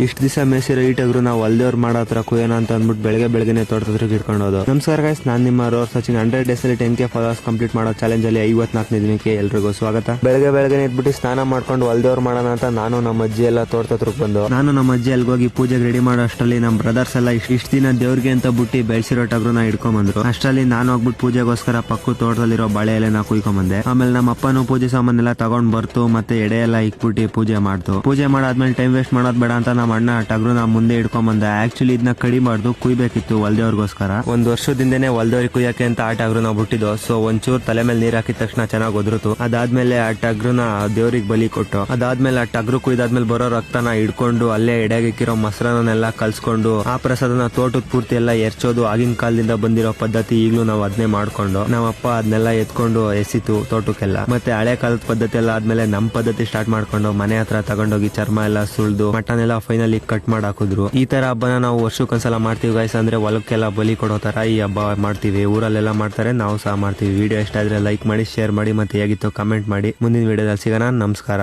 ಇಷ್ಟು ದಿವಸ ಮೇಸಿರೋ ಈ ಟಗರು ನಾವು ಹೊಲ್ದೇವ್ರು ಮಾಡೋ ಹತ್ರ ಕುಯ್ಯೋಣ ಅಂತ ಅಂದ್ಬಿಟ್ಟು ಬೆಳಗ್ಗೆ ತೋಟದ ಇಟ್ಕೊಂಡು ಹೋದು. ನಮಸ್ಕಾರ ಗೈಸ್, ನಾನು ನಿಮ್ಮ ರೋರ್ ಸಚಿನ್. 100 ಡೇಸ್ ಅಲ್ಲಿ 10K ಫಾಲೋವರ್ಸ್ ಕಂಪ್ಲೀಟ್ ಮಾಡೋ ಚಾಲೆಂಜ್ ಅಲ್ಲಿ 54ನೇ ದಿನಕ್ಕೆ ಎಲ್ರಿಗೂ ಸ್ವಾಗತ. ಬೆಳಗ್ಗೆ ಎದ್ಬಿಟ್ಟು ಸ್ನಾನ ಮಾಡ್ಕೊಂಡು ಹೊಲ್ದೇವ್ರು ಮಾಡೋಣ ಅಂತ ನಾನು ನಮ್ಮ ಅಜ್ಜಿ ಎಲ್ಲ ತೋಟದ ಬಂದು ನಾನು ನಮ್ಮ ಅಜ್ಜಿ ಅಲ್ಗೋಗಿ ಪೂಜೆಗೆ ರೆಡಿ ಮಾಡೋ ಅಷ್ಟರಲ್ಲಿ ನಮ್ಮ ಬ್ರದರ್ಸ್ ಎಲ್ಲ ಇಷ್ಟ ದಿನ ದೇವ್ರಿಗೆ ಅಂತ ಬಿಟ್ಟು ಬೆಳೆಸಿರೋ ಟಗರುನ ಹಿಡ್ಕೊಂಡ್ ಬಂದ್ರು. ಅಷ್ಟರಲ್ಲಿ ನಾನು ಹೋಗ್ಬಿಟ್ಟು ಪೂಜೆಗೋಸ್ಕರ ಪಕ್ಕ ತೋಟದಲ್ಲಿರೋ ಬಾಳೆ ಎಲೆನ ಕುಯ್ಕೊಂಬಂದೆ. ಆಮೇಲೆ ನಮ್ಮ ಅಪ್ಪನು ಪೂಜೆ ಸಾಮಾನೆಲ್ಲ ತಗೊಂಡ್ ಬರ್ತು, ಮತ್ತೆ ಎಡೆ ಎಲ್ಲ ಇಕ್ಬಿಟ್ಟು ಪೂಜೆ ಮಾಡ್ತು. ಪೂಜೆ ಮಾಡಾದ್ಮೇಲೆ ಟೈಮ್ ವೇಸ್ಟ್ ಮಾಡೋದ್ ಬೇಡ ಅಂತ ನಮ್ಮ ಅಣ್ಣ ಟಗರುನ ಮುಂದೆ ಹಿಡ್ಕೊಂಡ್ ಬಂದೆ. ಆಕ್ಚುಲಿ ಇದನ್ನ ಕಡಿಬಾರ್ದು, ಕುಯ್ಬೇಕಿತ್ತು ಹೊಲ್ದೇವ್ರಿಗೋಸ್ಕರ. ಒಂದ್ ವರ್ಷದಿಂದನೇ ಹೊಲ್ದೇವ್ರಿಗೆ ಕುಯ್ಯಕ್ಕೆ ಅಂತ ಆ ಟಗರು ನಾವು ಬಿಟ್ಟಿದ್ದು. ಸೊ ಒಂಚೂರು ತಲೆ ಮೇಲೆ ನೀರ್ ಹಾಕಿದ ತಕ್ಷಣ ಚೆನ್ನಾಗಿ ಒದ್ರುತು. ಅದಾದ್ಮೇಲೆ ಆ ಟಗರುನ ದೇವ್ರಿಗೆ ಬಲಿ ಕೊಟ್ಟು, ಅದಾದ್ಮೇಲೆ ಆ ಟಗರು ಕುಯ್ದಾದ್ಮೇಲೆ ಬರೋ ರಕ್ತನ ಹಿಡ್ಕೊಂಡು ಅಲ್ಲೇ ಎಡೆಗಿಕ್ಕಿರೋ ಮೊಸರನ್ನೆಲ್ಲ ಕಲ್ಸ್ಕೊಂಡು ಆ ಪ್ರಸಾದನ ತೋಟದ ಪೂರ್ತಿ ಎಲ್ಲ ಎರ್ಚೋದು ಆಗಿನ ಕಾಲದಿಂದ ಬಂದಿರೋ ಪದ್ಧತಿ. ಈಗ್ಲೂ ನಾವು ಅದನ್ನೇ ಮಾಡ್ಕೊಂಡು ನಮ್ಮಪ್ಪ ಅದನ್ನೆಲ್ಲ ಎತ್ಕೊಂಡು ಎಸಿತು ತೋಟಕ್ಕೆಲ್ಲ. ಮತ್ತೆ ಹಳೆ ಕಾಲದ ಪದ್ಧತಿ ಎಲ್ಲ ಆದ್ಮೇಲೆ ನಮ್ ಪದ್ಧತಿ ಸ್ಟಾರ್ಟ್ ಮಾಡ್ಕೊಂಡು ಮನೆ ಹತ್ರ ತಗೊಂಡೋಗಿ ಚರ್ಮ ಎಲ್ಲ ಸುಳ್ದು ಮಟನ್ ಎಲ್ಲ ಫೈನಲಿ ಕಟ್ ಮಾಡಿ ಹಾಕಿದ್ರು. ಈ ತರ ಹಬ್ಬನ ನಾವು ವರ್ಷಕ್ಕೊಂದ್ಸಲ ಮಾಡ್ತೀವಿ ಗೈಸ್. ಅಂದ್ರೆ ಹೊಲಕ್ಕೆಲ್ಲ ಬಲಿ ಕೊಡೋ ತರ ಈ ಹಬ್ಬ ಮಾಡ್ತೀವಿ. ಊರಲ್ಲೆಲ್ಲ ಮಾಡ್ತಾರೆ, ನಾವು ಸಹ ಮಾಡ್ತೀವಿ. ವಿಡಿಯೋ ಇಷ್ಟ ಆದ್ರೆ ಲೈಕ್ ಮಾಡಿ, ಶೇರ್ ಮಾಡಿ, ಮತ್ತೆ ಹೇಗಿತ್ತು ಕಮೆಂಟ್ ಮಾಡಿ. ಮುಂದಿನ ವಿಡಿಯೋದಲ್ಲಿ ಸಿಗೋಣ. ನಮಸ್ಕಾರ.